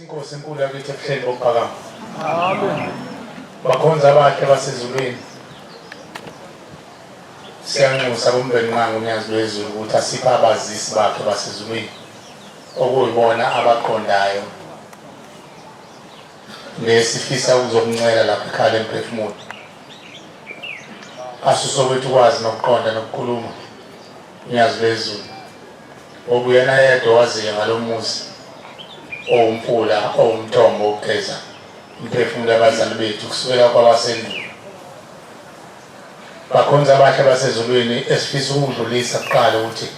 Inkosi enkulu yakithi ebuhleni bokuphakama. Amen. Bakhonza abahle basezulwini. Siyanxusa kumbenqanga umnyazi wezulu ukuthi asiphe abazisi bakhe basezulwini okuyibona abaqondayo nesifisa ukuzokuncela lapha ekhaya lomphefumulo. Asusowethu kwazi nokuqonda nokukhuluma umnyazi wezulu. Obuyena yedwa waziya ngalomuzi owumfula owumthombo wokugeza umphefumulo abazali bethu kusukela kwabasendulo. Bakhonza abahle basezulwini esifisa ukudlulisa kuqala ukuthi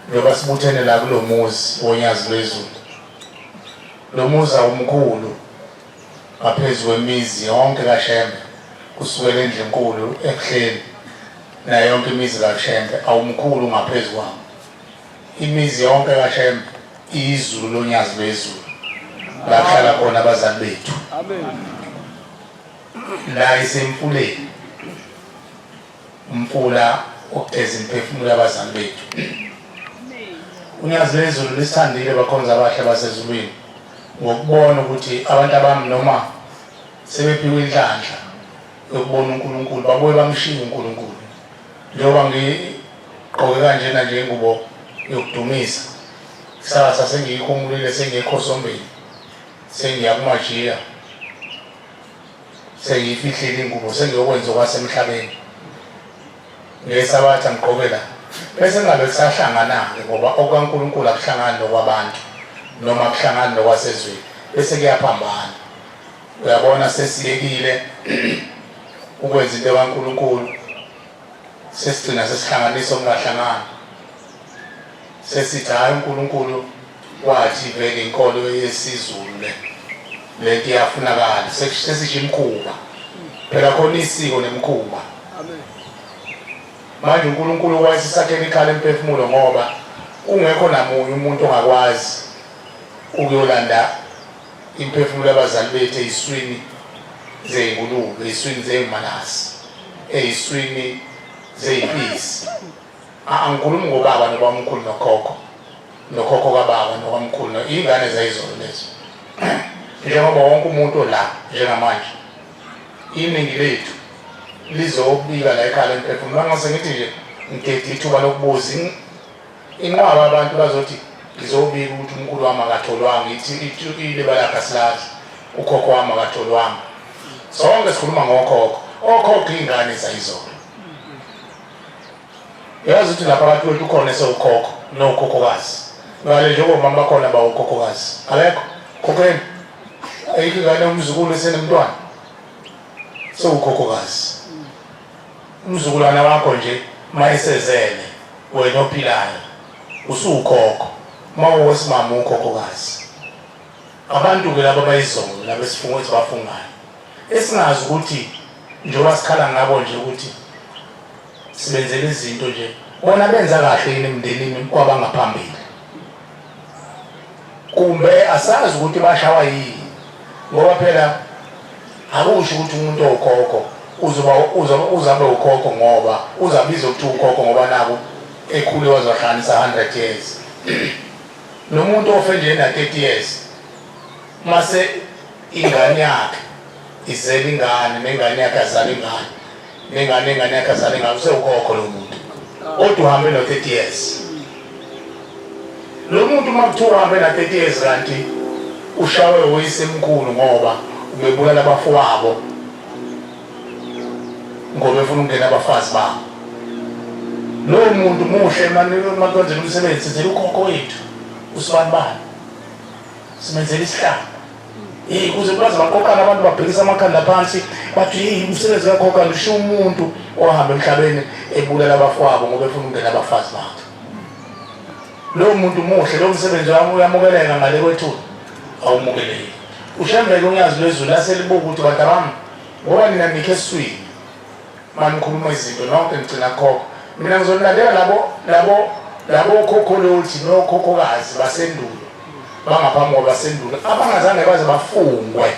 njengoba sibuthene la kulo muzi wonyazi lwezulu. Lo muzi awumkhulu ngaphezu kwemizi yonke kaShembe kusukela endle enkulu ekuhleni na yonke imizi kaShembe awumkhulu ngaphezu kwawo. Imizi yonke kaShembe izulu lonyazi lwezulu la kuhlala khona abazali bethu. Amen. La isemfuleni umfula ogeza imphefumulo abazali bethu. Unyazi lwezulu lisithandile bakhonza abahle basezulwini ngokubona ukuthi abantu abami noma sebephiwe inhlanhla yokubona uNkulunkulu babuye bamshiye uNkulunkulu. Njengoba ngigqoke kanjena nje ingubo yokudumisa kusasa sengiyikhumulile sengekho sombeni sengiya kuMajiya sengiyifihlile ingubo sengiyokwenza okwasemhlabeni ngesabatha ngigqokela bese ngabe kusahlangana-ke ngoba okaNkulunkulu akuhlangani nokwabantu noma akuhlangani nokwasezweni bese kuyaphambana. Uyabona sesiyekile ukwenza into kaNkulunkulu sesigcina sesihlanganisa okungahlangani sesithi hayi uNkulunkulu wathi vele inkolo yesizulu lento iyafunakala sesisho imkhuba phela khona isiko nemkhuba. Manje uNkulunkulu wayesisakhela ikhala emphefumulo ngoba ungekho namunye umuntu ongakwazi ukuyolanda imphefumulo abazali bethu eyiswini zeyingulube eyiswini zeyimanasi eyiswini zeyimpisi. Angikhulumi ngobaba nobamkhulu nokhokho kababa nobamkhulu ingane zayizolo lezo. Njengoba wonke umuntu la njengamanje iningi lethu lizobika la ekhaya lomphefumulo. Mangase ngithi nje ngikhethe ithuba lokubuza inqwaba abantu bazothi ngizobika ukuthi umkhulu wami akatholwanga ithi ileba lakhe asilazi ukhokho wami akatholwanga. Sonke sikhuluma okhokho ingane zayizolo. Yazi ukuthi lapha abantu wethu ukhona esewukhokho nokhokhokazi. Ngale njengoba mama bakhona bawukhokhokazi. Alekho khokheni ayikingane umzukulu esenemntwana sewukhokhokazi. Umzukulwana wakho nje mayesezele wena ophilayo usukhokho mawesimama ukhokhokazi. Abantu ke laba bayizolo laba esifunga ukuthi bafungayo esingazi ukuthi njengoba sikhala ngabo nje ukuthi sibenzele izinto nje bona benza kahle yini emndenini kwabangaphambili kumbe asazi ukuthi bashawa yini ngoba phela akusho ukuthi umuntu okhokho uzabe ukhokho ngoba uzabiza ukuthi ukhokho ngoba nabo ekhule wazahlanisa 100 years. Nomuntu ofe nje na 30 years mase ingane yakhe izela ingane nengane yakhe azala ingane nengane yakhe azala ingane usewukhokho lo muntu kodwa uhambe no 30 years. Lo muntu makuthiwa uhambe na 30 years kanti ushawe oyisemkhulu ngoba ubebulala abafowabo ngoba efuna ukungena abafazi babo. Lo muntu muhle makonze umsebenzi sizela ukhokho wethu usibani simenzela isihlamba kuze baze baqoqana abantu babhekisa amakhanda phansi bathi umsebenzi kakhokho usho umuntu ohamba emhlabeni ebulala abafowabo ngoba efuna ukungena abafazi bakhe. Lo muntu muhle lo msebenzi wami uyamukeleka ngale kwethu awumukeleki. Ushembeke unyazi lwezulu laselibuka ukuthi bantu bami ngoba nina nikhe eswini manje ngikhuluma izinto nonke ngicina khokho. Mina ngizonilandela labo okhokho lothi nokhokhokazi basendulo bangaphambi kwabasendulo abangazange baze bafungwe.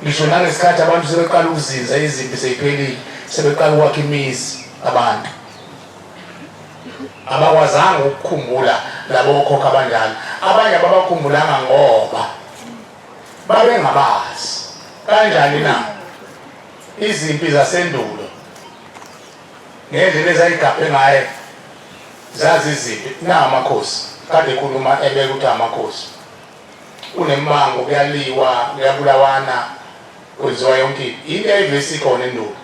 Ngisho nangesikhathi abantu sebeqala ukuzinza izimpi seyiphelile sebeqala ukwakha imizi abantu abakwazanga ukukhumbula labo okhokha abanjalo. Abanye ababakhumbulanga ngoba babengabazi. Kanjani na izimpi zasendulo ngendlela ezayigaphe ngaye zazi izimpi namakhosi kade ekhuluma ebeka ukuthi amakhosi unemmango kuyaliwa kuyabulawana kwenziwa yonke into eyivesi khona endulo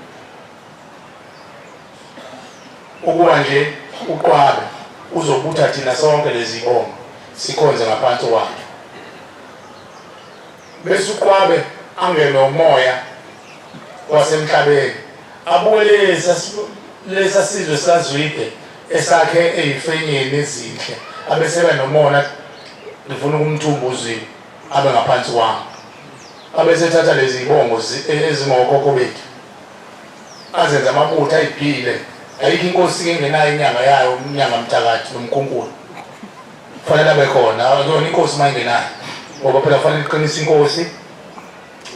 ukuba nje uqwabe uzobutha thina sonke lezi bongo sikhonze ngaphansi kwakhe bese uqwabe angene umoya wasemhlabeni abuye lesa sizwe sazwide esakhe eyifenyeni ezinhle abeseba nomona ngifuna ukumthumbuziwe abe ngaphansi kwami abesethatha lezi bongo ezingokhokho bethu azenza amabutho ayiphile ayikho inkosi engenayo inyanga yayo umnyanga mthakathi nomkhunkulu kufanele abe khona akuyona inkosi mayingenayo ngoba phela kufanele iqinise inkosi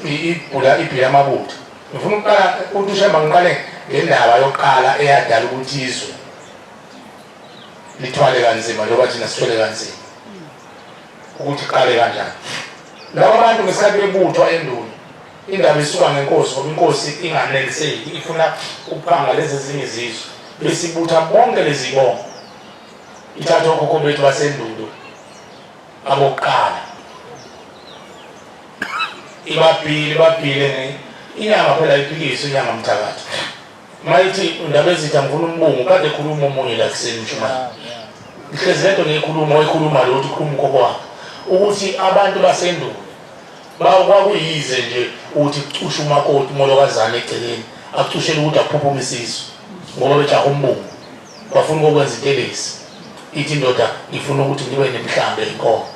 ibhula amabutho. Ngifuna ukuqala ukuthi ushemba ngiqale ngendaba yokuqala eyadala ukuthi izwe lithwale kanzima njengoba thina sithwele kanzima ukuthi iqale kanjani. Laba bantu ngesikhathi bebuthwa endulo indaba isuka ngenkosi ngoba inkosi inganeliseki ifuna ukuphanga lezi ezinye izizwe besibutha bonke lezi bongo ithatha okhokho bethu basendulo abokuqala ibabhile inyanga phela iphikiswe inyanga mthakathi mayithi indaba ezitha ngifuna umbungu kade ekhuluma omunye la kuseni uMshumayeli ihlezi lento ngeyikhuluma wayikhuluma lo uthi ukhuluma ukhokho wakhe ukuthi abantu basendulo kwakuyize nje ukuthi kucushe umakoti umolokazana egcekeni akucushele ukuthi aphuphuma isizwe ngoba bejaha umbungu bafuna ukwenza intelezi ithi indoda ifuna ukuthi ngibe nemihlambi eyinkomo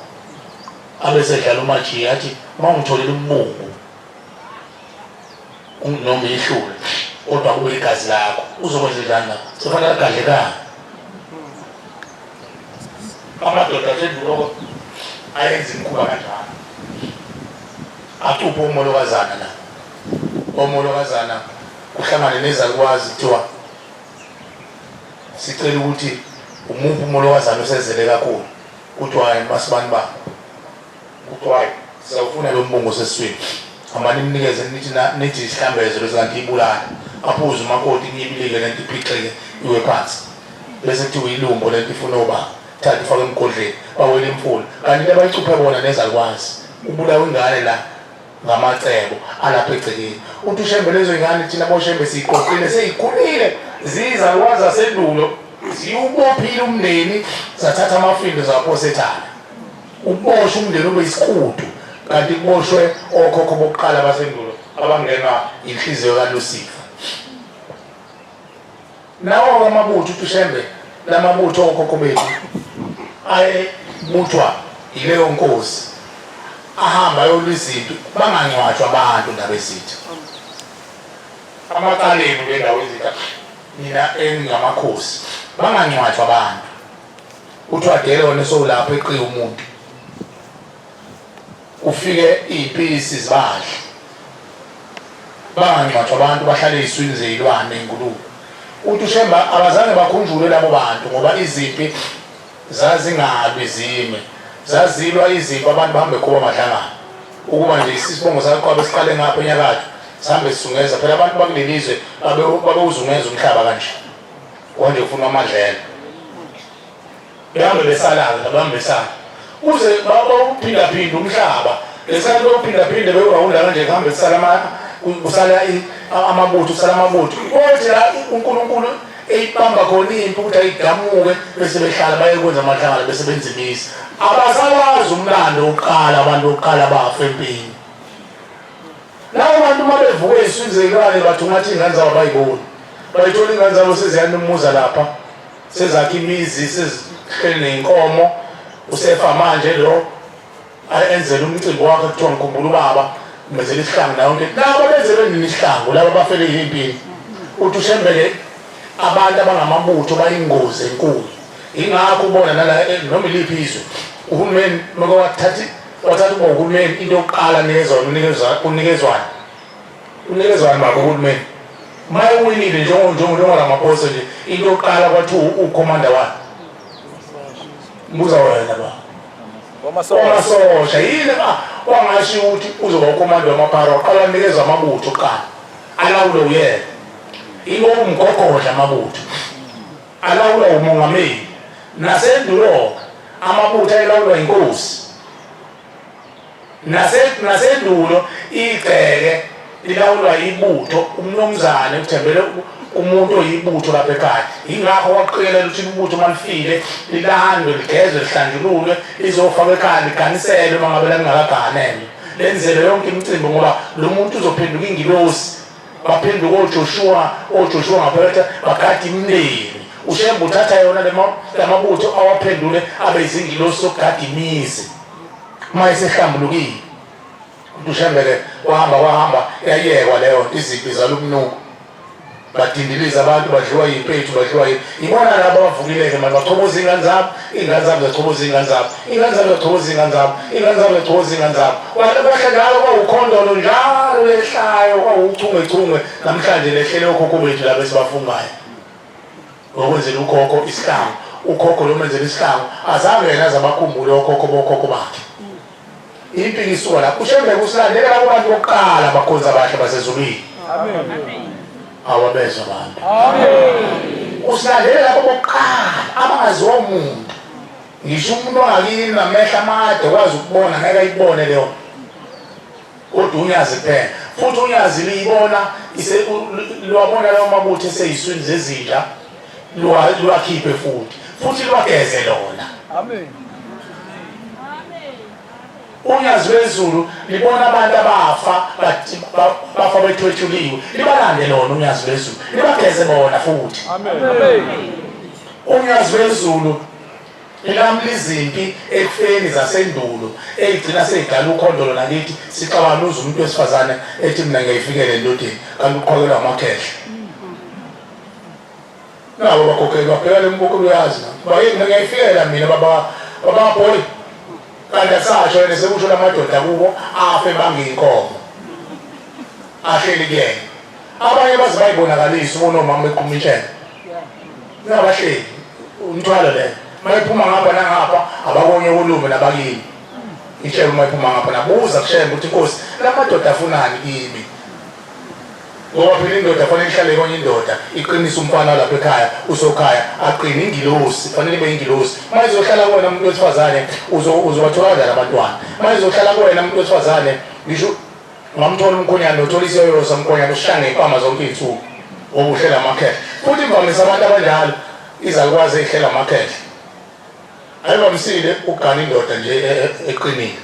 abesedlala umajiya athi mawungitholele umbungu noma ihlule kodwa kube igazi lakho uzokwenza njani lapho kufanele agadlekane amadoda asendulo ayenza imikhuba kanjalo acuphe umolokazana la omolokazana kuhlangane nezalukwazi kuthiwa sicela ukuthi umuphi umolokazana osezele kakhulu kuthiwa hayi masibani ba kuthiwa siyawufuna lo mbungu sesiswini amani mnikeze nithi isihlambezo lesanti ibulala aphuze umakoti nyibilike lento iphixeke iwe phansi bese kuthi uyilumbo lento ifuna uba thatha ifake emgodleni bawele imfula kanti abayicuphe bona nezalukwazi ubulawa ingane la ngamacebo alapha egcekeni uthi ushembe lezo ingane thina boshembe siyiqoqile seyikhulile zizalukwazi zasendulo ziyubophile umndeni zathatha amafindo zaphosethana uboshwe umndeni ube isiqudu kanti kuboshwe okhokho bokuqala basendulo abangenwa inhliziyo kaLucifer nawo amabutho uthishembe lamabutho okhokho bethu ayebuthwa yileyo nkosi ahamba yolwizimpi bangangcwatshwa abantu nabesitha amaqaleni lendawo ezitha nina engamakhosi bangangcwatshwa abantu uthi wadelone solapho eqiya umuntu ufike izipisi zibadla bangangcwatshwa abantu bahlale eziswini zezilwane enkulumo uthi ushemba abazange bakhunjule labo bantu ngoba izimpi zazingabi zime zazilwa izimpi abantu bahambe kuba madlangana ukuba nje isibongo saqwabe siqale ngapha enyakatho sihambe sisungeza phela abantu bakulelizwe babewuzungeza umhlaba kanje konje ufuna amadlela behambe besalaza nabambesana uze bawuphinda-phinda umhlaba lesikhathi bewuphinda-phinde bewurawunda kanje kuhambe kusala amabutho kusala amabutho kothi la uNkulunkulu eyibamba khona impi ukuthi ayidamuke bese behlala bayekwenza amahlangano bese benza imisi abasawazi umlando wokuqala abantu bokuqala bafa empini labo bantu uma bevuke eziswini zeyilwane bathi ungathi iy'ngane zabo bayiboni bayithola iy'ngane zabo seziyanumuza lapha sezakha imizi sezihleli ney'nkomo usefa manje lo enzela umcimbi wakhe kuthiwa ngikhumbula ubaba menzela isihlangu nayo nto labo benzele nini isihlangu labo bafele empini uthi ushembele abantu abangamabutho bayingozi enkulu ingakho ubona noma iliphi izwe uhulumeni maka wathatha uba uhulumeni into yokuqala unikezwana bakho uhulumeni maye uwinile njengolamaphosa nje into yokuqala kwathi ukhomanda wani Mbuza wena ba. Wamasosha yini wangasho ukuthi uzoba ukomando wamaphara waqala nikezwe amabutho qala. Alawule uyena. Ilo umgogodla amabutho. Alawula umongameli. Nasendulo amabutho ayilawulwa inkosi. Nasendulo igceke lilawulwa ibutho umnomzane uthembele umuntu oyibutho lapha ekhaya. Ingakho waqikelela ukuthi ibutho malifile lilandwe ligezwe lihlanjululwe lizofaka ekhaya liganiselwe mangabe lingakaganelwe. Lenzele yonke imicimbi ngoba lo muntu uzophenduka ingilosi. Baphenduka oJoshua ngaphakathi bagada imindeni. Ushembe uthatha yona lamabutho awaphendule abe izingilosi sokugada imizi. Mayisehlambulukile ushembele wahamba yayekwa leyo iziphi zalumnuko badindiliza abantu badliwa yiphethu badliwa ibona labo abavukileke manje baqhoboza ingane zabo zaqhoboza ingane zabo zaqhoboza ingane zabo zaqhoboza ingane zabo wahlangana kwaukhondolo njalo lehlayo kwauchungechunge namhlanje lehlele okhokho bethu labo esibafungayo ngokwenzela ukhokho isihlangu ukhokho lo menzela isihlangu azange yena zabakhumbule okhokho bokhokho bakhe. Impikiswa la kushembe kusilandela abantu bokuqala bakhonza abahle basezulwini. Amen. Awabezwa abantu. Amen. Usilandela labo bokuqala abangaziwa umuntu. Ngisho umuntu ongakini namehla amade kwazi ukubona ngeke ayibone leyo. Kodwa unyazi phela. Futhi unyazi liyibona lwabona lawo mabutho eseyiswini zezinja lwakhiphe futhi lwageze lona. Amen. Unyazi wezulu libona abantu bafa bethwethuliwe libalande lona unyazi wezulu libageze bona futhi. Amen. Unyazi wezulu ilamla izimpi ekufeni zasendulo egcina segala ukhondolo nakithi sixabanuza umuntu wesifazane ethi mina ngiyifikele endodeni kanti uqhokela amakhehla. Nabo bakhokhela baphela lembuko uyazi baye mina ngiyifikela mina baba boy kanti asasho yena sekusho lamadoda kubo afe bangiyinkomo ahleli kuyena abanye bazibayibonakalisa ubona omama beqhumishela nabahleli umthwalo le mayiphuma ngapha nangapha abakonye ukhuluma nabakini ishebe mayiphuma ngapha nabuza kushembe ukuthi inkosi lamadoda afunani kimi ngoba phela indoda fanele ihlale konye indoda iqinisa umfana lapha ekhaya usokhaya aqine ingilosi fanele ibe ingilosi mayizohlala kuwena umuntu wesifazane uzobathola labantwana mayizohlala kuwena umuntu wesifazane ngisho ngamthola umkhonyana uthola isiyoyosa umkhonyana ushange impama zonke izinsuku obuhlela amakhehla futhi imvamisa abantu abanjalo izalukwazi ehlela amakhehla ayivamisile ukugana indoda nje eqinile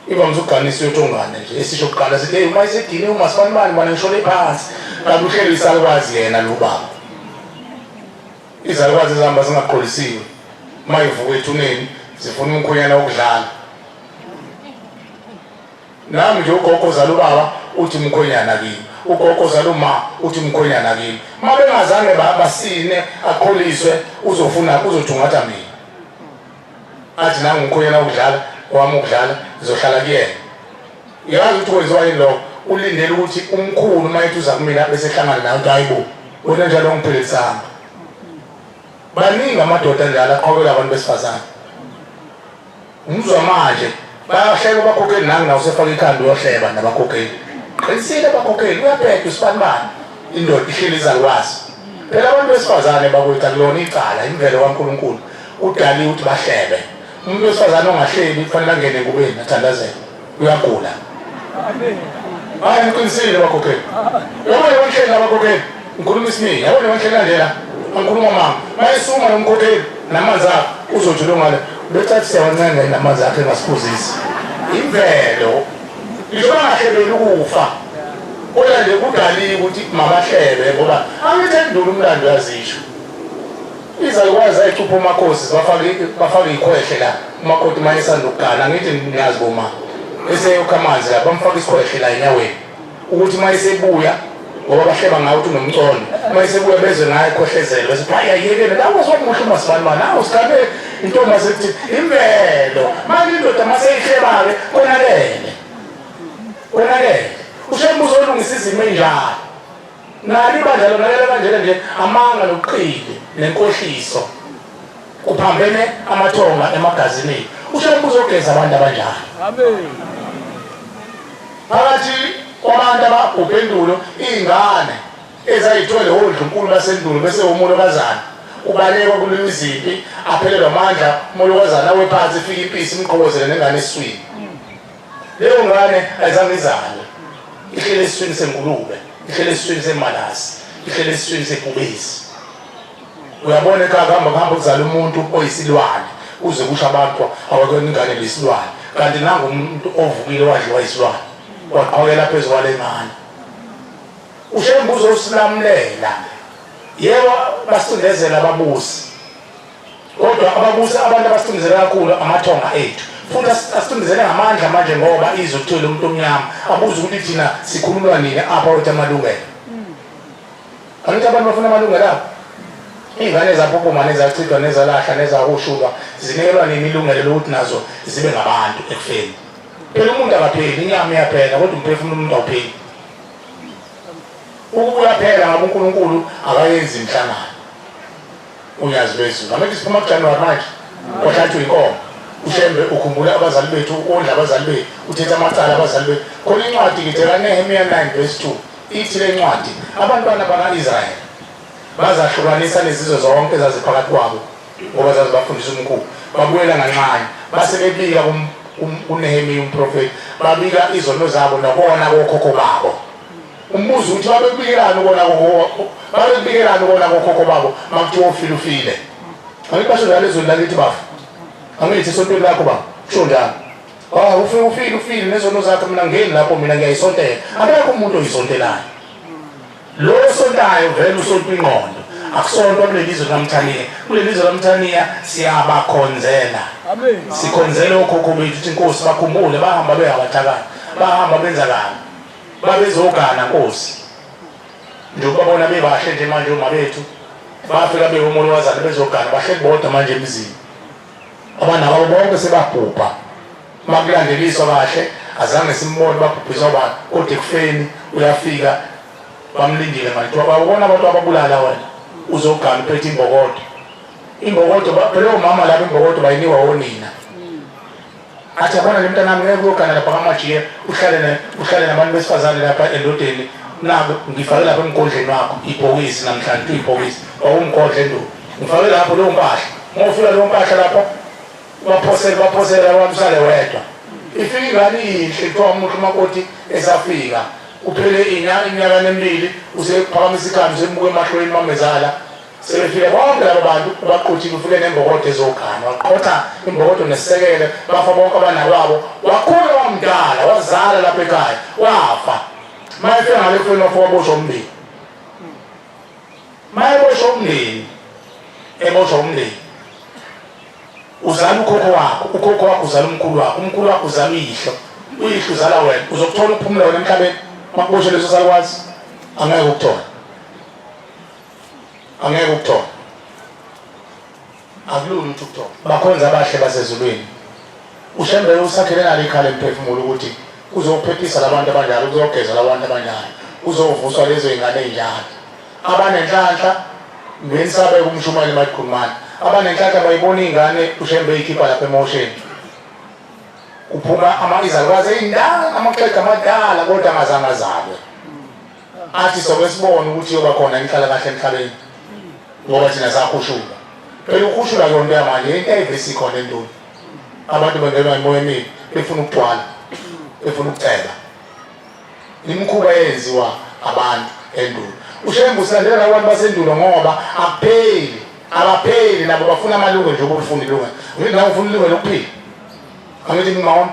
ivamisa ukuganisa uyothongane nje esisho kuqala sithi hey uma isedini umasibani bani ngishole phansi kanti uhlelo isalukwazi yena lo baba izalukwazi zihamba zingaqolisiwe mayivuka ethuneni zifuna umkhonyana wokudlala nami nje ugogo zalo baba uthi umkhonyana kimi ugogo zalo ma uthi umkhonyana kimi mabe ngazange basine aqholiswe uzothungatha mina athi nangu umkhonyana wokudlala wami ukudlala zizohlala kuyena yazi ukuthi kwenziwa yini lokho ulindele ukuthi umkhulu mayithi uza kumina bese hlangana nayo hayibo wena njalo ngiphilisanga baningi amadoda njalo aqhokela abantu besifazane umzwa manje bayahleka bakhokheli nangu nawo sefaka ikhanda uyohleba nabakhokheli qinisile bakhokheli uyaphetha usibanibani indoda ihleli izalukwazi phela abantu besifazane bakwethu akulona icala imvelo kaNkulunkulu udali ukuthi bahlebe umuntu wesifazane ongahleli kufanele angene engubeni athandazele uyagula. Amen. Hayi ngiqinisile bakhokheli yabona bonhleli abakhokheli ngikhuluma isiminya yabona bonhleli kanjena angikhuluma mama mayisuma nomkhokheli namanzi akho uzothi lo ngale bethathi siyawancanga namanzi akhe ngasiphuzisi imvelo ngisho bangahlebeli ukufa kodwa nje kudaliwe ukuthi mabahlebe ngoba angithendulo umlando yazisho izalukwazi ayicupha umakhosi bafake ikhwehle la umakoti mayesanda ukugana ngithi ngiyazi boma bese yokhamanzi la bamfaka isikhwehle la enyaweni ukuthi mayesebuya ngoba bahleba ngayo ukuthi unomcono mayesebuya bezwe ngayo ekhohlezelo bese hayi ayekele lawo somuhle umasibani nawo sikane intombi asethi imvelo manje indoda maseyihleba-ke konakele ushembuzo olungisa izimo enjalo nali ibandla lonakela kanjena nje amanga nobuqili nenkohliso kuphambene amathonga emagazini ushembe uzogeza abantu abanjani. Amen. Phakathi kwabantu abaphendulo ingane ezayithwele hodlunkulu basendulo bese umolokazana ubalekwa kuleli izimpi aphelelwa amandla umolokazana wephansi ifika impisi imqhokozele nengane eswini. Leyo ngane ayizange izale ihlele eswini sengulube ihlele eswini semalasi ihlele eswini sebhubesi. Uyabona kuhamba kuzala umuntu oyisilwane uze kusho abantu awakwenza ingane lesilwane kanti nangu umuntu ovukile wadliwa isilwane waqhawela phezu kwale ngane. Ushembe uzosilamulela yebo basindezela ababusi kodwa ababusi abantu abasindezela kakhulu amathonga ethu futhi asindezele ngamandla manje ngoba izothola umuntu omnyama abuza ukuthi thina sikhululwa nini apha wethu amalungelo. Angithi abantu bafuna amalungelo apho ingane zaphupuma nezachithwa nezalahla nezakushulwa zinikelwa nini ilungelo lokuthi nazo zibe ngabantu ekufeni. Phela umuntu akapheli inyama iyaphela kodwa umphefumulo umuntu awupheli. Ukubuya phela ngoba uNkulunkulu akayenzi imhlangano unyazi lwezulu. Amethi siphuma kuJanuwari manje kwahlathwa inkomo ushembe ukhumbula abazali bethu ukondla abazali bethu uthetha amacala abazali bethu. Khona incwadi kithi kaNehemiya 9:2 ithi le ncwadi abantwana baka-Israyeli bazahlukanisa nezizwe zonke ezaziphakathi kwabo ngoba zazibafundisa umkhulu. Babuyela kancane base bebika kuNehemiya umprofeti babika izono zabo nokona kokhokho babo. Umbuzo uthi babebikelana ukona kokhokho babo makuthiwa ufile. Angibasho lezo ndalithi bafu. Angithi isontweni lakho ba kusho njalo. Ufile nezono zakhe mina ngeni lapho mina ngiyayisontela. Akekho umuntu oyisontelayo. Lo sontayo vele usonto ingqondo akusonto kuleli lizwe laMthaniya. Kuleli lizwe laMthaniya siyabakhonzela. Amen. Sikhonzela okhokho bethu ukuthi inkosi bakhumbule bahamba beyabathakala bahamba benza kabi babezogana nkosi njengoba babona bebahle nje manje uma bethu bafika bewumolokazana bezogana bahle bodwa manje emizini abanabo bonke sebabhubha makulandeliswa kahle azange simbone babhubhisa abantu kodwa ekufeni uyafika bamlindile manje babona abantu ababulala wena uzogana uphethe imbokodo phela umama lapha imbokodo bayiniwa wonina athi abona le mntanami ngeke uyogana lapha kaMajiya uhlale nabantu besifazane lapha endodeni nabo ngifake lapha emgodleni wakho ibhokisi namhlanje uyibhokisi wawumgodle ndo ngifake lapho leyo mpahla ngofika leyo mpahla lapho baphosela abantu sale wedwa ifika ingane inhle kuthiwa umuntu umakoti esafika kuphele iminyaka emibili usephakamisa ikhambi sembuke emahlweni mamezala sebefika bonke laba bantu baqothile ufike nembokodo ezogana waqotha imbokodo nesisekele bafa bonke abanababo wakhula wamdala wazala lapha ekhaya wafa mayefika ngale kufeni wafa waboshwa umndeni mayeboshwa umndeni eboshwa umndeni uzala ukhokho wakho uzala umkhulu wakho uzala uyihlo uzala wena uzokuthola ukuphumula wena emhlabeni makuboshwe leso salukwazi angeke ukuthola akulula ukuthi ukuthola bakhonza abahle basezulwini ushembe usakhele nalo ikhala emphefumulo ukuthi uzophephisa labantu abanjalo uzogeza labantu abanjalo uzovuswa lezo ingane ezinjalo abanenhlanhla ngisabe uMshumayeli mayikhulumana abanenhlanhla bayibona ingane ushembe ikhipha lapha emosheni uphuma izalukwazi ey'ndala amaxhega amadala kodwa angazange azalwe athi soke sibone ukuthi yoba khona inhlala kahle emhlabeni ngoba thina sakhushula phela ukhushula yonke yamanje into ayivesikhona entoni abantu bangenwa imoya emibi befuna ukugcwala befuna ukuceba imikhuba eyenziwa abantu endulo ushembe usilandela abantu basendulo ngoba abapheli nabo bafuna amalungelo njengoba ufuna ilungelo ngithi nawe ufuna ilungelo lokuphila angithi mama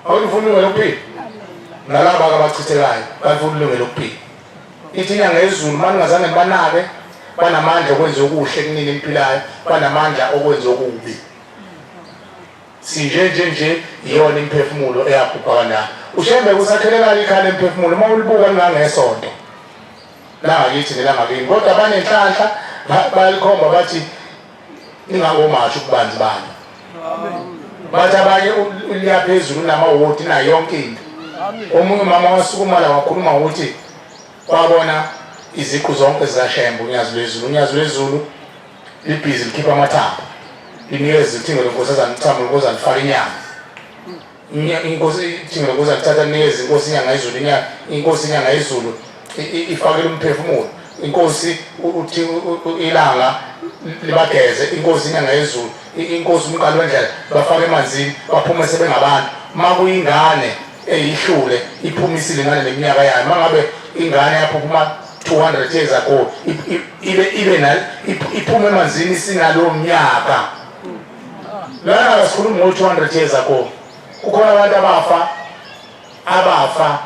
awuthi ufuna ilungelo lokuphila nalaba abachithekayo bafuna ilungelo lokuphila ithi inyanga yezulu manje ngazange banake banamandla okwenza okuhle kunini emphilayo banamandla okwenza okubi sinje iyona imphefumulo eyabhubha kanjalo ushembe usakhelekala ikhala emphefumulo uma ulibuka lingangesonto langakithi nelangakini kodwa banenhlanhla bayalikhomba bathi ingangomasho ukubanzi bani bathi abanye uliyaphezulu unamawodi nayo yonke into omunye umama wasukumala wakhuluma ukuthi wabona iziqu zonke zikashembe unyazi lwezulu libhizi likhipha amathambo linikeze ithingelo nkosazana ithambo nkosazana faka inyanga inkosi ithingelo nkosazana ithatha ninikeze inkosi inyanga yezulu inkosi inyanga yezulu ifakele umphefumulo inkosi uthi ilanga libageze inkosi inyanga yezulu inkosi umqalo wendlela bafake emanzini baphume sebengabantu makuyingane eyihlule iphumisile ngale leminyaka yayo mangabe ingane yaphuphuma 200 years ago iphume emanzini sinalo mnyaka lana asikhuluma ngo200 years ago kukhona abantu abafa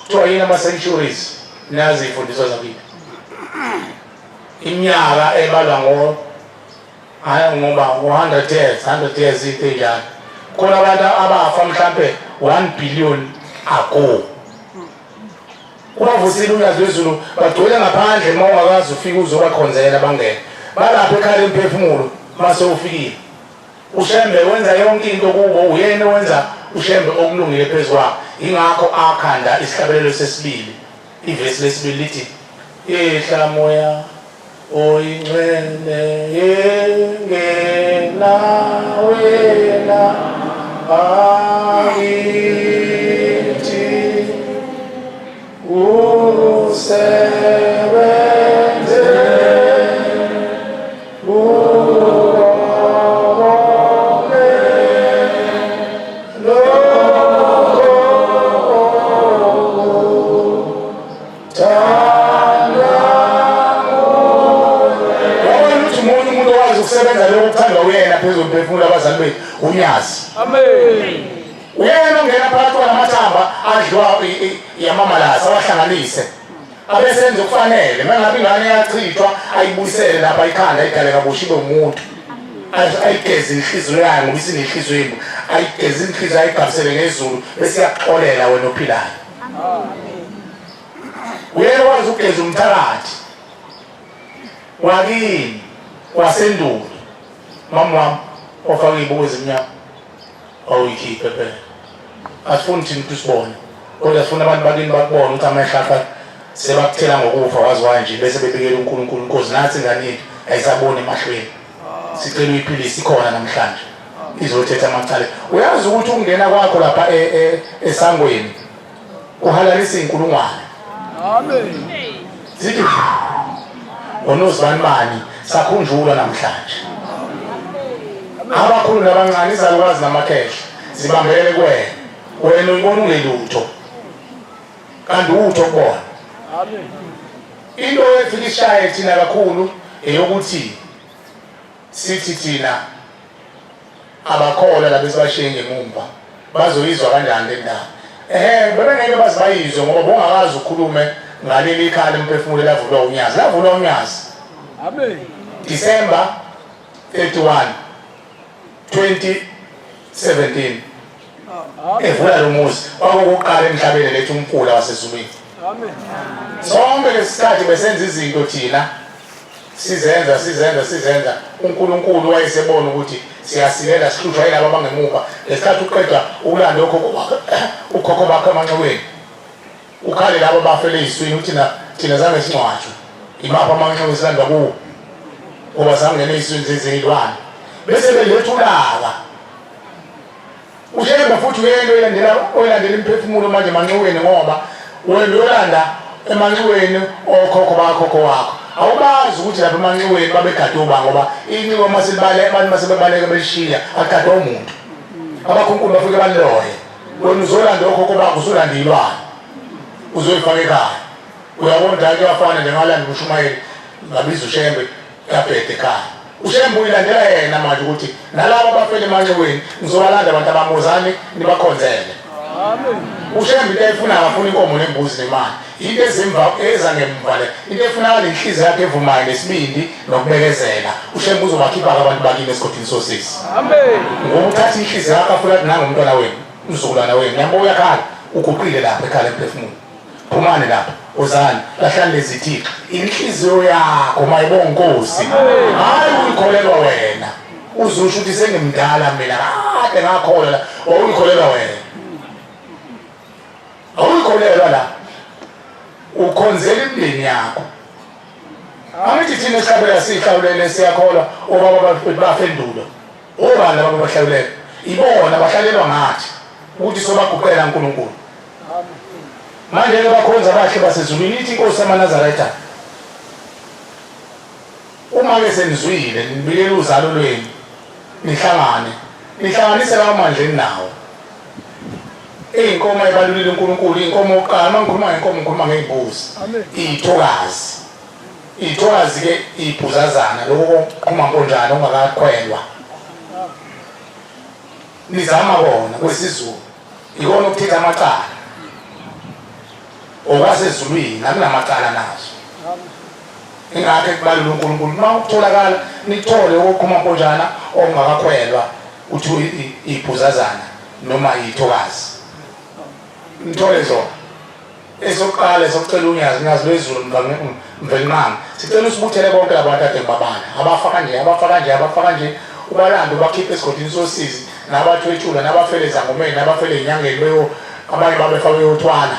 kuthiwa yini ama-centuries nazi imfundiso zakithi iminyaka ebalwa ngoba 100 years itenjani khona abantu abafa mhlampe 1 billion ago kubavusile unyazi wezulu bagcwele ngaphandle uma ungakazi ufike uzobakhonzela bangene balapha ekhaya emphefumulo mase ufikile ushembe wenza yonke into kubo uyena wenza ushembe okulungile phezu kwakho ingakho akhanda isihlabelelo sesibili ivesi lesibili lithi ehla moya oyingcwele yengena wena ayithi usebenze ukusebenza lokho kuthanda uyena phezulu umphefumulo abazali bethu unyazi amen uyena ongena phakathi kwamathamba adliwa yamamalasi awahlanganise abesenza ukufanele mangabe ingane yachithwa ayibuyisele lapha ikhanda ayigale kabusha ibe umuntu ayigeze inhliziyo yayo ngoba isinehliziyo yembu ayigeze inhliziyo ayigabisele ngezulu bese iyaxolela wena ophilayo uyena wazi ukugeza umthakathi wakini wasendulo mama wami ofake ibuko ezimnyama awuyikhiphe phela asifuni thina kusibone kodwa sifuna abantu bakini bakubone ukuthi amehla akhe sebakuthela ngokufa wazi wanje bese bebekela uNkulunkulu inkosi nathi ingane yethu ayisabone emahlweni sicela uyiphilise ikhona namhlanje izothetha amacala uyazi ukuthi ungena kwakho lapha esangweni kuhalalisa inkulungwane amen zithi onozibani sakhunjulwa namhlanje abakhulu nabancane izalukazi namakhehla zibambelele wena uyibona ungelutho kanti utho kubona amen into efika ishaye thina kakhulu eyokuthi sithi thina abakholwa labesibashiye ngemumva bazoyizwa kanjani le ndaba bebengeke bazibayizwe ngoba bongakazi ukhulume ngaleli ikhala emphefumulo lavulwa unyazi amen December 31 2017 evula lo muzi wakokuqala emhlabeni lethu umfula wasezulwini amen sonke lesikhathi besenza izinto thina sizenza uNkulunkulu wayesebona ukuthi siyasilela sihlushwa yilabo abangemuva lesikhathi uqeda ukulanda ukhokho bakhe amanxebeni ukhale labo bafele iziswini uthi thina zange sincwatshwe imapha amanxeba esilandwa kuwo ngoba sangene iziswini zezilwane bese beletha ulaka ushemba futhi uyena oyilandela imphefumulo manje emanxebeni ngoba wena uyolanda emanxebeni okhokho bakhokho wakho awubazi ukuthi lapha emanxebeni babegaduba ngoba inxiwa masebebaleka belishiya agadwa umuntu abakhunkulu bafike baliloye wena uzolanda okhokho bakho uzolanda ilwane uzoyifaka ekhaya uyabona ukuthi kuyafana njengalanda uMshumayeli ngabiza ushembe kaphethe ekhaya ushembe uyilandela yena manje ukuthi nalabo abafele emanxebeni ngizobalanda abantu abamuzani nibakhonzele amen ushembe into ayifuna akafuna inkomo nembuzi nemali into eza ngemva le into efunakala inhliziyo yakhe evumayo nesibindi nokubekezela ushembe uzobakhipha abantu bakini esigodini sosisi amen ngoba uthatha inhliziyo yakhe afuna ukuthi nangomntwana wenu umzukulwana wenu nyamba uyakhala uguqile lapha ekhala emphefumulo phumane lapha ozani lahlani lezithixo inhliziyo yakho mayibonga inkosi hayi uyikholelwa wena uzusho ukuthi sengimdala mina kade ngakholwa la wawuyikholelwa wena awuyikholelwa la ukhonzela imindeni yakho Angithi thina esihlabela sihlawulele siyakholwa obaba baphendule. Obani laba bahlawulele? Ibona bahlalelwa ngathi ukuthi sobaguqela uNkulunkulu. Manje ke bakhonza bahle basezulwini ithi inkosi yamaNazaretha. Uma ke senizwile nibikele uzalo lwenu nihlangane nihlanganise lawo mandla enawo. Inkomo ebalulile uNkulunkulu inkomo yokuqala mangikhuluma ngenkomo ngikhuluma ngey'mbuzi. Iy'thokazi. Iy'thokazi ke iy'bhuzazana lokho qhuma mponjana ongakakhwelwa. Nizama kona kwesizulu ikona ukuthetha amacala okwasezulwini akunamacala nazo. Ingakho kubalula uNkulunkulu uma ukutholakala nithole ukuqhuma mponjana ongakakhwelwa uthi ibhuzazana noma iy'thokazi nithole zona. Esokuqala esokucela unyazi lwezulu mvelinqanga sicela usibuthele bonke labantu ade ngibabana abafaka nje ubalanda bakhiphe esigodini sosizi nabathwetshula nabafele zangomeni nabafele ey'nyangeni beyo abanye babefake yothwala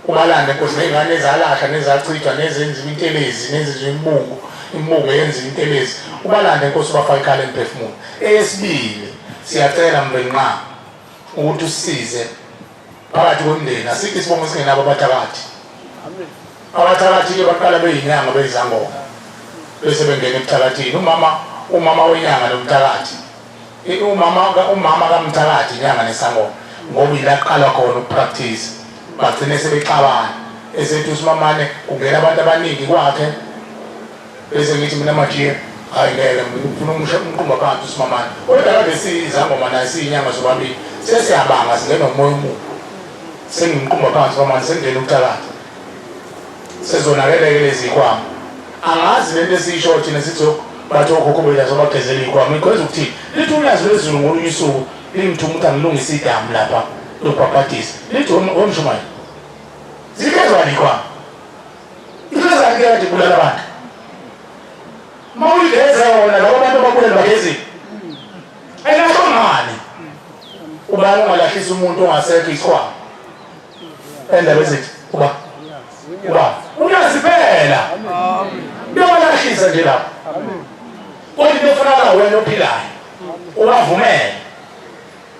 ubalanda nkosi ney'ngane ezalahla nezacithwa nezenziwa intelezi nezenziwa imbungu eyenziwa intelezi ubalanda nkosi ubafake ikhala emphefumulo. Eyesibili siyacela mvelinqanga ukuthi usisize phakathi kwemndeni asikho isibongo singenabo abathakathi. Abathakathi-ke baqala beyinyanga beyizangoma bese bengena ebuthakathini. Umama wenyanga nomthakathi umama kamthakathi inyanga nesangoma ngoba ila kuqalwa khona ukupractice bagcine sebexabana esethi usimamane kungena abantu abaningi kwakhe bese ngithi mina Majiya hayi ngeke ngifuna umqumba phansi usimamane kodwa kade siyizangoma naye siyinyanga sobabili sesiyabanga singena umoya omubi sengimqumba phansi manje sengena ukuthakathi sezonakele lezi ikhwama angazi lento esiyisho thina sithi bathi okhokho bethu sobagezela ikhwama ikwenza ukuthi lithi ulwazi lwezulu ngolunye usuku lingithuma ukuthi angilungise idamu lapha lobhabhatisa lithi uMshumayeli zikezwa ikhwama ikezwa ke kade bulala abantu mawuyigeza yona labo bantu abakhulele bagezile ayinaqongane ubani ongalahlisa umuntu ongasekho isikhwama endaba ezithi uba uyaziphela uyawalahlisa nje lapho kodwa into efunakala wena ophilayo ubavumele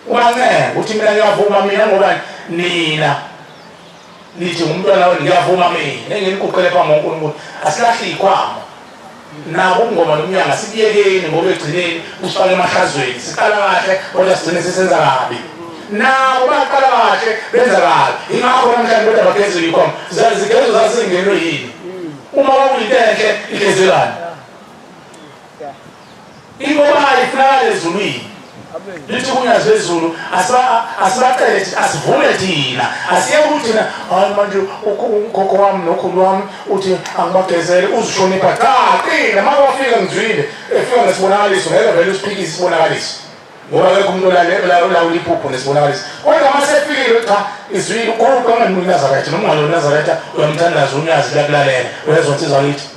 ubancenge ukuthi mina ngiyavuma mina ngoba nina nithi ngumntwana wenu ngiyavuma mina enginikuqele phambi koNkulunkulu asilahli ikhwama nabo ubungoma nomnyanga sikuyekeni ngoba egcineni usifake emahlazweni siqala kahle kodwa sigcine sisenza kabi nabo baqala kahle benza kabi. Ingakho namhlanje kodwa bagezela ikhwama zigezo zasingenwe yini uma kwakuyinto enhle igezelana ingoba ifunakala ezulwini lithi kunyazi lezulu asibacele asivume thina asiye ukuthi thina hayi manje ukhokho wami nokhulu wami uthi angibagezele uzihlonipha cha qina uma wafika ngizwile efika nesibonakaliso ngeke vele usiphikise isibonakaliso ngoba akekho umuntu olawula iphupho nesibonakaliso kodwa uma sefikile cha izwile ukhokho angaNazaretha noma ungalo Nazaretha uyamthandaza unyazi liyakulalela uyezwa insizwa lithi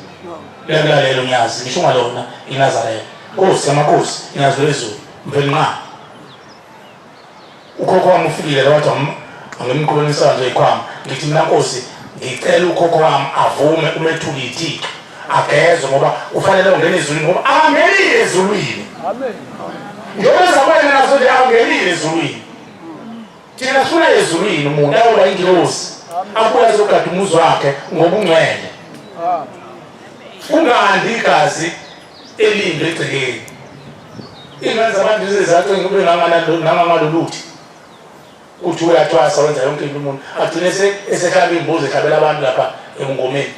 liyakulalela unyazi ngisho ungalona iNazaretha Nkosi yamakhosi inyazi lezulu mvelinqanga ukhokho wami ufikile wathi angimqhubelisa nje ikhwama ngithi mina Nkosi ngicela ukhokho wami avume umethule ithixo agezwe ngoba ufanele ungene ezulwini ngoba angenile ezulwini. Amen. Njengoba zabona nazo nje angenile ezulwini. Thina sifuna ezulwini umuntu ayoba ingilosi abuya zogada umuzi wakhe ngobungcwele. Kungandi igazi elimbe egcekeni ingane zabantu zizacinga kube nangamaluluthi uthi uyathwasa wenza yonke into umuntu agcine esehlaba imbuzi ehlabela abantu lapha engomeni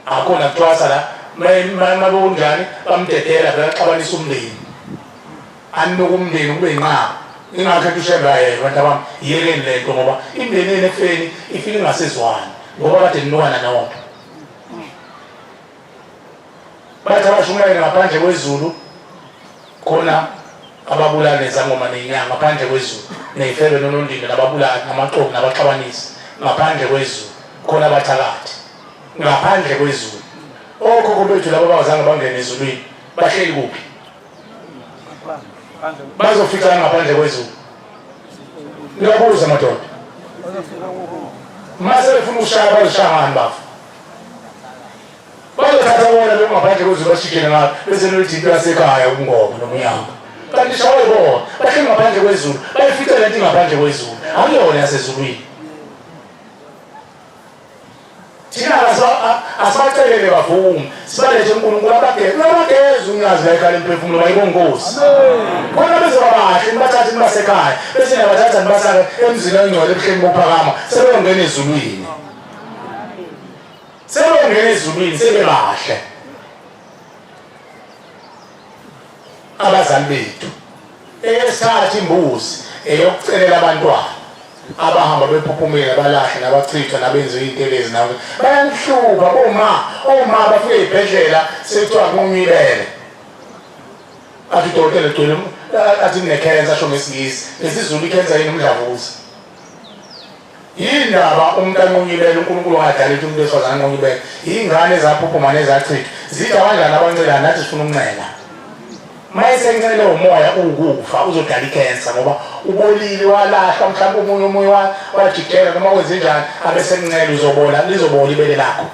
akhona kuthwasa la mabekunjani bamdedela baxabanisa umndeni anika umndeni kube inqaba ingakho ethi usheba yena abantu abami yekeni lento ngoba imndeni ekufeni ifika ingasezwani ngoba kade ninokana nonke bathi abashumayeli ngaphandle kwezulu khona ababulala nezangoma nenyanga ngaphandle kwezulu neyifebe nonondinde nababulala namaqoqo nabaxabanisi ngaphandle kwezulu khona abathakathi ngaphandle kwezulu okhokho bethu labo bazange bangene ezulwini bahleli kuphi bazofika ngaphandle kwezulu ngiyabuza madoda mase befuna ukushaya bazishangani bafu bathatha bona lokho ngaphandle kwezulu bashikele ngalo bese nithi into yasekhaya ubungoma nomnyama kanti shawe bona bahleli ngaphandle kwezulu bayifica lento ngaphandle kwezulu akuyona yasezulwini thina asibacelele bavumi sibalethe uNkulunkulu abageza unyazi la ekhaya lomphefumulo bayibonkosi khona bezoba bahle nibathathe nibasekhaya bese nabathatha nibasaka emzini ongcwele ebuhleni bophakama sebeyongena ezulwini sebe bahle abazali bethu esithatha imbuzi eyokucelela abantwana abahamba bephuphumela balahle nabachithwa nabenza izintelezi nawe bayanhluba oma bafike ezibhedlela sekuthiwa kumibele athi dokotela gcwele athi ne-cancer asho ngesingisi lesizulu i-cancer yini umdlavuza yindaba umuntu anqunyibele uNkulunkulu ngadalile umuntu wesifazane anqunyibele ingane ezaphuphuma nezachithwa zithi abanjani abancela nathi sifuna ukuncela mayesencele umoya ukufa uzodala i-cancer ngoba ubolile walahla mhlawumbe umunye wajikela noma wenze njani abesencela uzobola lizobola ibele lakho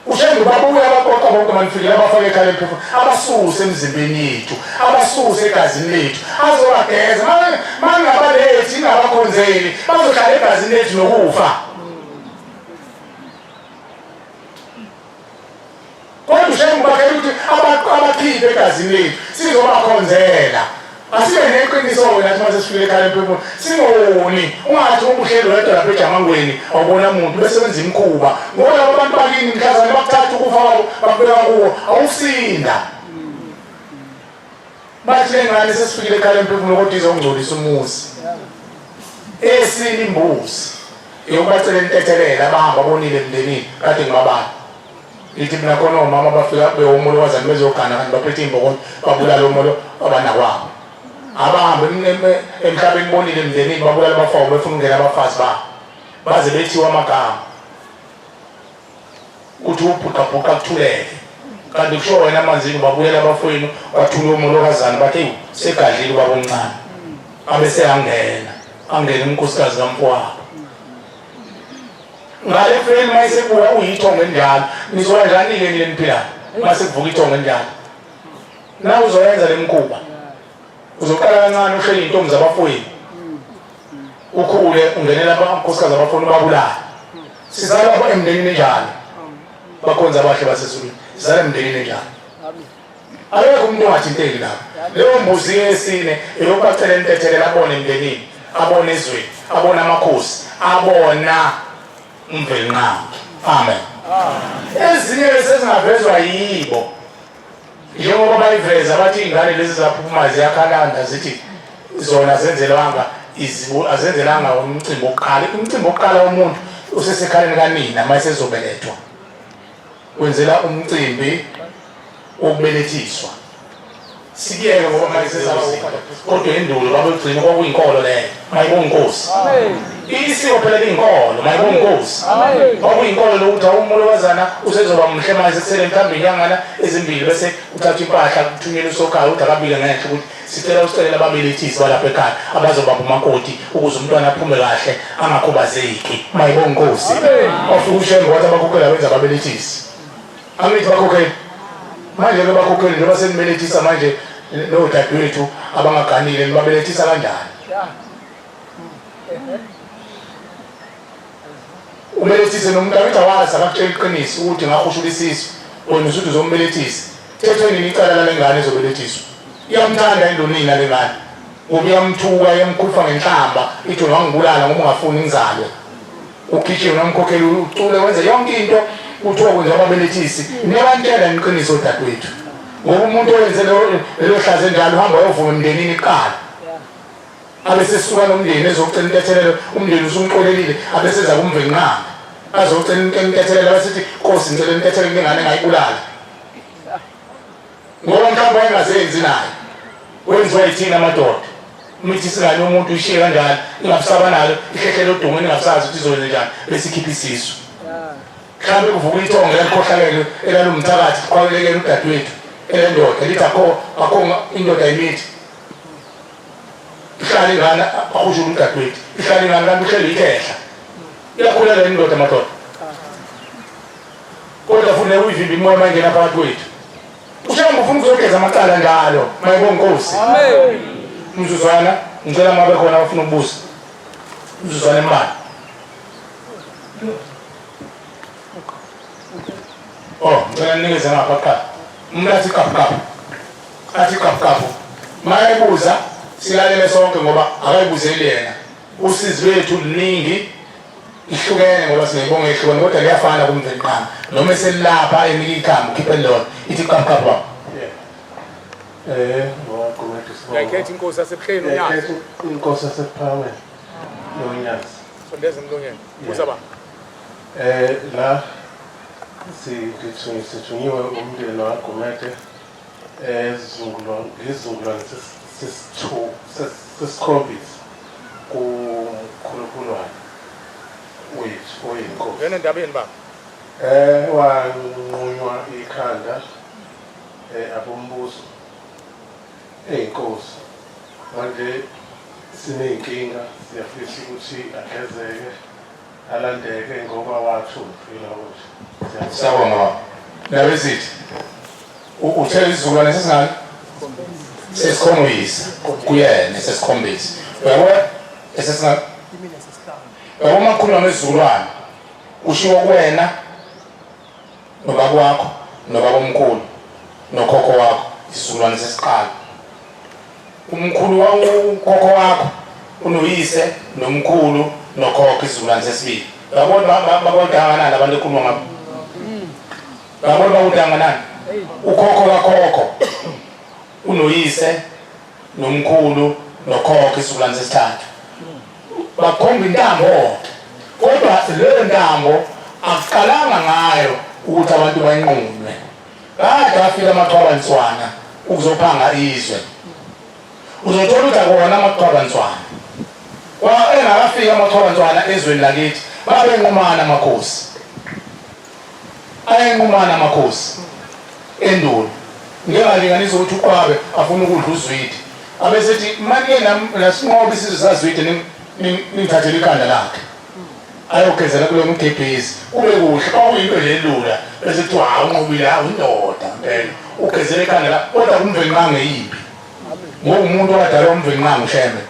ushengu babuya abaqoqa bonke manifikile abafake ekhaya lomphefumulo abasuse emzimbeni yethu abasuse egazini lethu azobageza mangabalethi ingabakhonzeli bazohlala egazini lethu nokufa kodwa ushengu bakhe ukuthi abakhiphe egazini lethu sizobakhonzela asibe neqiniso nathi mase sifike ekhaya lomphefumulo singoni ungathi ubuhlelo wedwa lapha ejamangweni awubona umuntu besebenza imkhuba ngoba abantu bakini mhlazane bakuthatha ukufa kwabo bakubeka kuwo awusinda bathi lengane sesifikile ekhaya lomphefumulo kodwa izongcolisa umuzi esini imbuzi yokubacela intethelela abahamba bonile emndenini kade ngibabani lithi mina khona omama bafika bewomulo wazana bezogana kanti baphethe imbokolo babulala umulo abanakwabo abahamba emhlabeni bonile emndenini babulala abafayo befuna ukungena abafazi babo baze bethiwa amagama kuthi ubhuqabhuqa kuthuleke kanti kusho wena amanzini babulela abafowenu bathula umulo kazana bathi segadlile ubaba omncane abese angena unkosikazi kamfowabo ngale friend mayisebuya uyithonga enjalo nizoya njani-ke nile niphilayo mase kuvuka ithonga enjalo na uzoyenza le mkhuba uzoqala kancane uhlele iy'ntombi zabafowenu ukhule ungenela amakhosikazi abafowenu babulala sizala emndenini enjalo bakhonza abahle basezulwini sizala emndenini enjalo akekho umuntu ongathinteki lapho leyo mbuzi yesine eyokubacela intethelela abone emndenini abone ezweni abone amakhosi abona umvelinqaba amen ezinye sezingavezwa yibo njengoba bayiveza bathi ingane lezi zaphuphuma ziyakhalanda zithi zona azenzelanga umcimbi wokuqala umcimbi wokuqala womuntu usesekhaleni kanina mayesezobelethwa wenzela umcimbi wokubelethiswa sikiyeke ngoba mayesezabawuka kodwa endulo babegcina kwakuyinkolo leyo mayibonkosi isiko phela liyinkolo mayibonkosi kwakuyinkolo lokuthi umulo wazana usezoba mhle mayesekusele mhlawumbe inyangana ezimbili bese uthatha impahla kuthunyelwa usokhaya ukuthi akabike ngenhle ukuthi sicela usicelela ababelethisi balapha ekhaya abazobamba umakoti ukuze umntwana aphume kahle angakhubazeki mayibonkosi ofika ushengo wathi abakhokheli benza ababelethisi angithi bakhokheli manje-ke bakhokheli njengoba senibelethisa manje nodadewethu abangaganile nibabelethisa kanjani ubelethise nomuntu abethi awazi akakutshela iqiniso ukuthi ngahusha ulisiso wena usuthi uzombelethisa thethweni icala lale ngane ezobelethiswa iyamthanda indonina le ngane ngoba iyamthuka iyamkhufa ngenhlamba ithi wangibulala ngoba ungafuni ngizalwe ukhishwe nomkhokheli ucule wenze yonke into kuthiwa kwenza ababelethisi niyabantshela iqiniso dadewethu ngoba umuntu owenze lelo hlazo enjalo uhamba uyovuma emndenini kuqala abesesisuka nomndeni ezocela intethelelo umndeni usumxolelile abeseza kumvelinqaba azocela intethelelo abesithi Nkosi ngicela intethelelo lengane engayibulala ngoba mhlawumbe wayengazenzi naye wenziwa yithina amadoda umithi singane umuntu uyishiye kanjalo ingabusaba nalo ihlehlele odongweni ingabusazi ukuthi izokwenza njani besikhipha isisu mhlawumbe kuvuka ithonga elikhohlakele elalumthakathi kuqhawelekele udadewethu elendoda lithi akho indoda imithi ihlala ingane ahushe udadewethu ihlala ingane kanti uhleli ikhehla iyakhulela indoda amadoda kodwa futhi uyivimba imoya mangena phakathi kwethu ushamba ufuna ukuzogeza amacala njalo mayibonga Nkosi amen umzuzwana ngicela mabe khona abafuna ukubuza umzuzwana emali ngicela ninikeze ngapha qala umlathi kapkapu athi kapkapu mayebuza silalele sonke ngoba akayibuzeli yena usizi lwethu luningi ihlukene ngoba siyibonga ihlukene kodwa liyafana kumvenqama noma eselapha enika ikhambi ukhiphe lona ithi kapkapu ngiyakhetha inkosi yasebuhleni uNyazi inkosi yasebuphakweni noNyazi sondeza emlonyeni buza ba la sithunyiwe umndeni wagumede ngizungulwane sesikhombisa kukhulukhulwane wethu oyinkosi yena endabeni ba wanqunywa ikhanda abombuso eyinkosi manje sineyinkinga siyafisa ukuthi agezeke alandeke ngoba wathula ukuthi siyabonga nabezithi uthe isizukulwane sesingaki sesikhombisa kuyena sesikhombisa uyabona esesingaki uma kukhuluma ngesizukulwane kushiwo kuwena nobaba wakho nobaba omkhulu nokhokho wakho isizukulwane sesiqala umkhulu ukhokho wakho unoyise nomkhulu nokhokho isizukulwane sesibili yabona bakodanga abantu ekhuluma ngabo yabona bakodanga ukhokho kakhokho unoyise nomkhulu nokhokho isizukulwane sesithathu bakhomba intambo kodwa leyo ntambo akuqalanga ngayo ukuthi abantu bayinqunywe kade afika amaqhabanswana ukuzophanga izwe uzothola ukuthi akona amaqhabanswana engakafika amaqhabanswana ezweni lakithi babenqumana amakhosi ayenqumana amakhosi endulo ngingalinganisa ukuthi uqwabe afuna ukudla uzwidi abesethi manje nasinqoba isizwe sazwidi ningithathele ikhanda lakhe ayogezela kulo mgebhezi kube kuhle kwakuyinto nje elula bese kuthiwa unqobile indoda ngempela ugezela ikhanda lakhe kodwa kumvenqange yiphi ngoba umuntu wadala umvenqange ushembe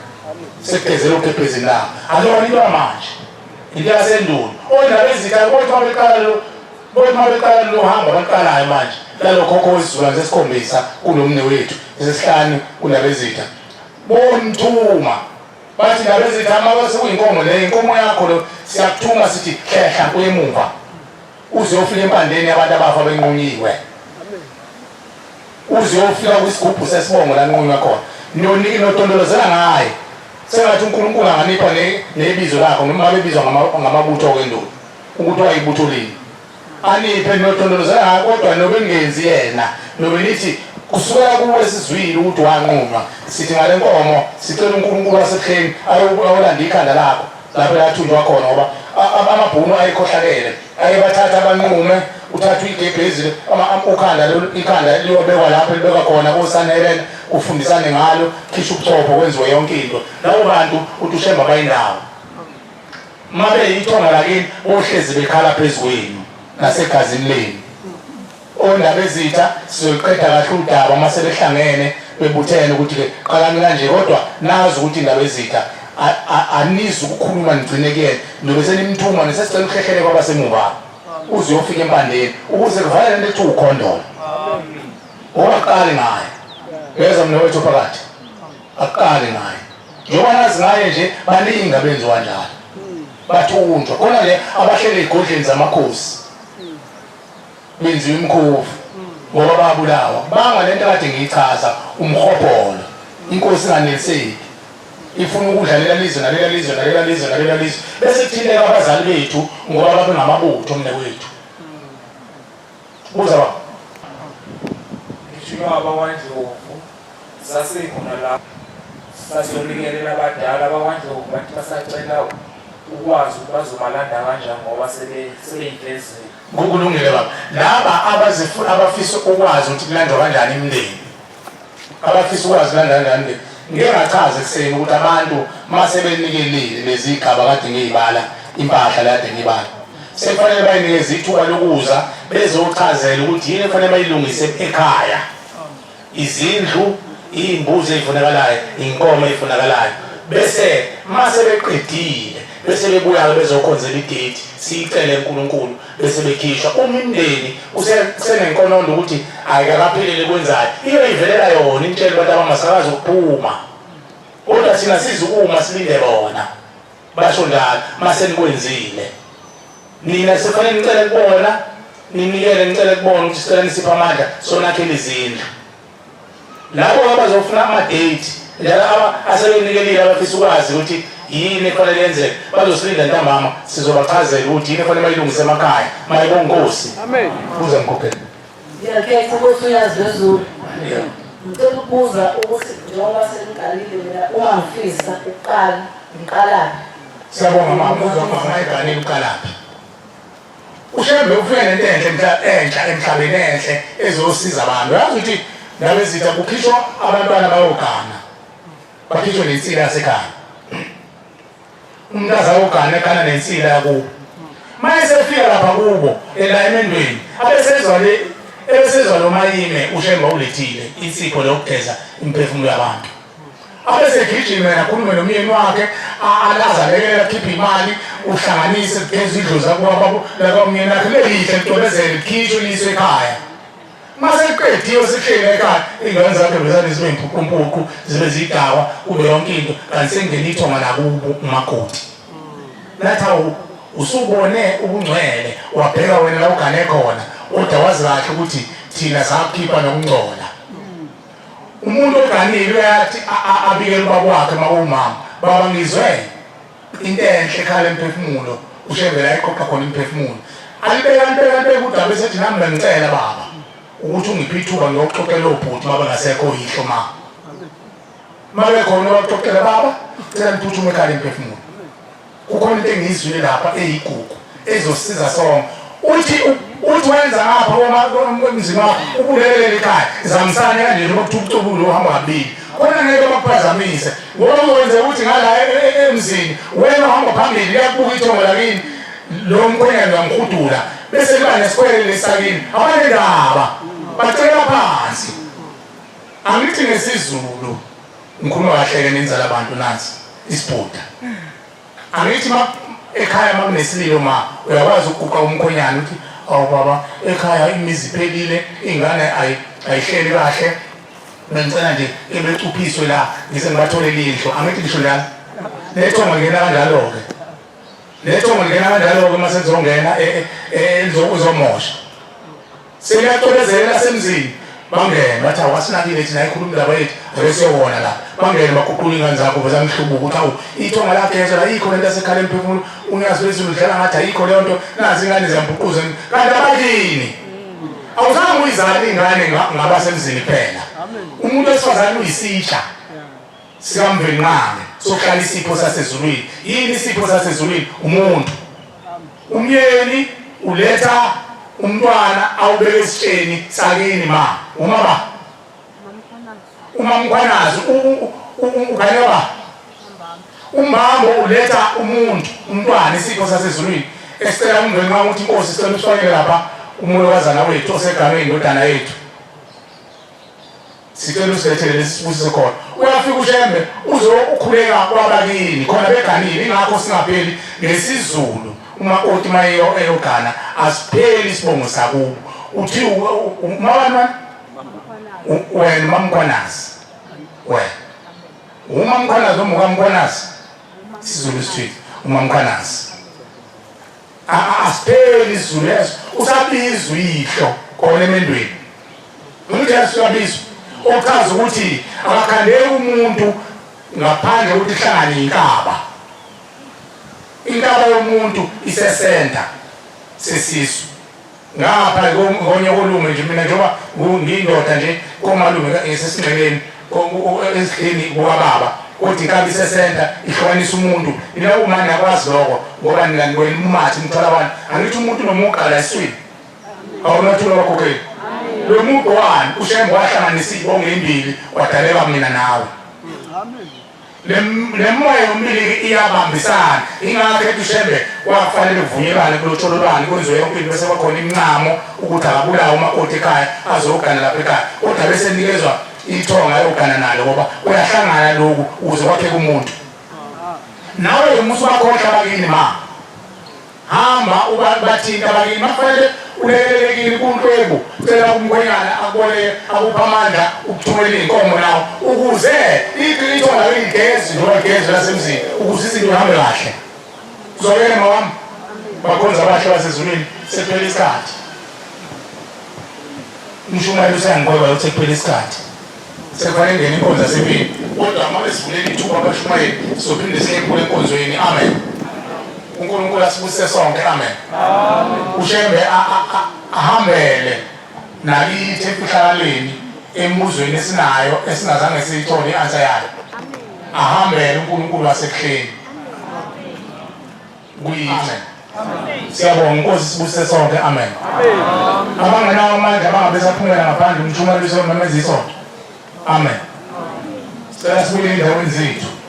sekugezela ugebhezini lakhe alona into yamanje into yasendulo ondaba ezitha kodwa mabeqala lo hamba baqalayo manje lalokhokho wesizukulwane sesikhombisa kunomne wethu sesihlanu kunabezitha bonthuma bathi nabezitha ama sekuyinkomo le inkomo yakho lo siyakuthuma sithi khehla kuyemuva uzofika empandeni abantu abafa benqunyiwe uzofika kwisigubhu sesibongo la nqunywa khona notondolozela ngaye sengathi uNkulunkulu anganipha nebizo lakho noma bebizwa ngamabutho okwendulo ukuthi wayibutho lini aniphe notondolozela ngaye kodwa nobe ngenzi yena nobe nithi kusukela kuwe sizwile ukuthi wanqunywa sithi ngale nkomo sicela uNkulunkulu wasebuhleni ayolanda ikhanda lakho lapho yathunjwa khona ngoba amabhunu ayikhohlakele ayebathatha abanqume uthatha igebhezi ikhanda liyobekwa lapho libekwa khona kosanelene ufundisane ngalo khisha ubuchopho kwenziwe yonke into labo bantu uthi ushemba bayindawo mabe yithonga lakini ohlezi bekhala phezulu nasegazini leni ondaba ezitha sizoyiqeda kahle udaba mase behlangene bebuthene ukuthi ke qalani kanje kodwa nazi ukuthi indaba ezitha anizi ukukhuluma nigcine kuyena nobe senimthuma nesesicela ukhehlele kwabasemuva uze uyofika empandeni ukuze kuvalele into ethi ukhondola ngoba aqale ngaye yeza mina wethu phakathi aqale ngaye njengoba nazi ngaye nje baningi abenziwa njalo bathunjwa khona le abahlele egodleni zamakhosi benziwe imkhofu ngoba babulawa bangalento kade ngiyichaza umhobholo inkosi inganeliseki ifuna ukudlalela lizwe nalela lizwe nalela lizwe nalela lizwe bese kuthinteka abazali bethu ngoba babe ngamabutho mne wethu buza ba ngishilo abawandlovu zase khona la sasonikelela abadala abawandlovu bathi basacela ukwazi ukuthi bazobalanda kanjani ngoba sebeyigezile ngokulungile baba laba abafisa ukwazi ukuthi kulandwa kanjani imindeni abafisa ukwazi kulandwa kanjani ngeke ngachaza ekseni ukuthi abantu mase benikelile lezigaba kade ngiyibala impahla la kade ngiyibala sekufanele bayinikeze ithuba lokuza bezochazela ukuthi yini efanele bayilungise ekhaya, izindlu, imbuzi ezifunakalayo, inkomo ezifunakalayo. Bese mase beqedile bese bebuya bezokhonzela idate, sicele uNkulunkulu bese bekhishwa. Umndeni usenenkonondo ukuthi ayikakaphelele kwenzayo, iyo ivelela yona intshela abantu abangasakazi ukuphuma, kodwa thina sizukuma silinde bona basho njalo. Mase nikwenzile nina sifanele nicele kubona, ninikele nicele kubona ukuthi sicela nisipha amandla sonakhele izindlu. Labo abazofuna ama-date njalo asebenikelile abafisa ukwazi ukuthi yini efanele yenzeke, bazosilinda ntambama sizobachazela ukuthi yini efanele bayilungise emakhaya. Mayibonge Nkosi. Amen. Buza Mkhokheli. Ngiyakhetha ukuthi uyazi lezulu. Ngicela ukubuza ukuthi njengoba seniqalile mina uma ngifisa ukuqala ngiqalaphi? Siyabonga mama, uzwa mama eganeni uqalaphi. Ushembe ufike nento enhle emhlabeni enhle ezosiza abantu. Uyazi ukuthi ngabe zitha kukhishwa abantwana bayogana, bakhishwe nensila yasekhaya. Umntazi ayogana ekhana nensila yakubo. Manje sefika lapha kubo la emendweni ebesezwa lo mayime ushemba ulethile insipho lokugeza imphefumulo yabantu. Abesegijima nakhulume nomyeni wakhe alazalekelela khipha imali uhlanganise kugeza idlu zakwabo lakwamyeni wakhe lelihle litobezele likhishwe liswe ekhaya. Mase liqediwe sihleli ekhaya ingane zakhe bezane zibe impukumpuku zibe zidakwa kube yonke into kanti sengene ithonga nakubo umakoti. Nathi usubone ubungcwele wabheka wena la ugane khona kodwa wazi kahle ukuthi thina sakhipha nokungcola. Umuntu oganile uyathi abikele ubaba wakhe makumama, baba ngizwe into enhle ekhala emphefumulo, ushembela iqoqa khona imphefumulo. Alibeka ukuthi abesethi nami bengicela baba ukuthi ungiphe ithuba ngiyoxoxela obhuti baba ngasekho yihlo mama. Mabe khona waxoxela baba cela niphuthume ekhala emphefumulo. Kukhona into engiyizwile lapha eyigugu ezosiza sonke. Uthi wenza ngapha emzini wakho ubulelele ekhaya zamsane kanje njengoba kuthukuthubulo uhamba kabili khona ngeke bakuphazamise ngoba uzowenza ukuthi ngala emzini wena uhamba phambili liyakubuka ithongo lakini lo mkhwenyana uyamhudula bese kuba nesikwele lesakini abanendaba bacela phansi. Angithi ngesizulu ngikhuluma kahle-ke nenzala abantu nansi isibhuda. Angithi ekhaya makunesililo ma uyakwazi ukuguqa umkhonyana uthi awu baba ekhaya imizi iphelile ingane ayihleli kahle bengicela nje ebecuphiswe la ngise ngibatholele indlu. Angithi ngisho njalo nethongo lingena kanjalo-ke, nethongo lingena kanjalo-ke uma selizongena uzomosha seliyacobezela semzini bangene bathi awasinakile thina ikhuluma indaba yethu abesiyobona la bangene baguqula ingane zakho bezamhlubuka ukuthi awu ithonga lakhe la yikho lento yasekhala emphefumulo unyazi lwezulu dlala ngathi ayikho leyo nto nazi ingane ziyambuquza kanti abakini awuzange uyizale ingane ngabasemzini kuphela. Umuntu wesifazane uyisitsha sikamvenqane sokuhlala isipho sasezulwini. Yini isipho sasezulwini? Umuntu. Umyeni uletha umntwana awubeke esitsheni sakini ma umama umamkhwanazi ukaneba umbambo uletha umuntu umntwana isipho sasezulwini esicela umvenqa ukuthi inkosi sicela usifakele lapha umolokazana wethu oseganwe indodana yethu sicela usilethele lesisibusiso khona. Uyafika ushembe uzokhuleka kwabakini khona beganile ingakho singapheli ngesizulu. Umakoti mayo eyogana asipheli isibongo sakubo uthi umabani wena mamkhwanazi wena umamkhwanazi umukamkhwanazi sizulu sithi umamkhwanazi asipheli isizulu leso usabizwa ihlo khona emendweni. Umuntu yasabizwa ochaza ukuthi akakhandeli umuntu ngaphandle ukuthi ihlangane inkaba. Inkaba yomuntu isesenta sesisu ngapha ngonye kolume nje mina njengoba ngiyindoda nje komalume ngesesingxeleni ezidleni kwababa kodwa inkaba isesenta ihlukanisa umuntu. Ina umani akwazi lokho ngoba nilandiwena umathi mthola abantu. Angithi umuntu nomuqa la eswini awunathula bakhokheli lo muntu wani ushembe wahlanganisa ibongo embili wadaleka mina nawe. le moya yomibili iyabambisana. Ingakho uShembe wafanele kuvunyelwane kulothololwane kwenziwe yonke into bese bakhona imncamo ukuthi akabulawa umakoti ekhaya azogana lapha ekhaya. Kodwa bese nikezwa ithonga yogana nalo ngoba uyahlangana lokhu ukuze kwakheke umuntu. Nawe musu bakhohlwa bakini ma. Hamba ubathinta bakini mafanele ulelekile kunhlwebu cela umkhwenyana akubone akupha amandla ukuthumela inkomo nawo ukuze ithonga ligezi noma igezi lasemzini ukuze izinto zihambe kahle. Uzobona mawami bakhonza abahle basezulwini sekuphela isikhathi. uMshumayeli usangiqoba ukuthi kuphela isikhathi. Sekufanele ngene inkonzo yasempini. Kodwa uma besivulele ithuba abaShumayeli sizophinde siye kule nkonzweni. Amen. uNkulunkulu asibusise sonke. Amen. uShembe ahambele nakithi emfihlakaleni emibuzweni esinayo esingazange siyithole i-answer yayo. Ahambele uNkulunkulu wasekuhleni. Amen. Siyabonga inkosi sibusise sonke. Amen. Abangenawo amandla bangabe saphumela ngaphandle uMshumayeli usememeziso. Amen. Sicela sibuyele endaweni zethu.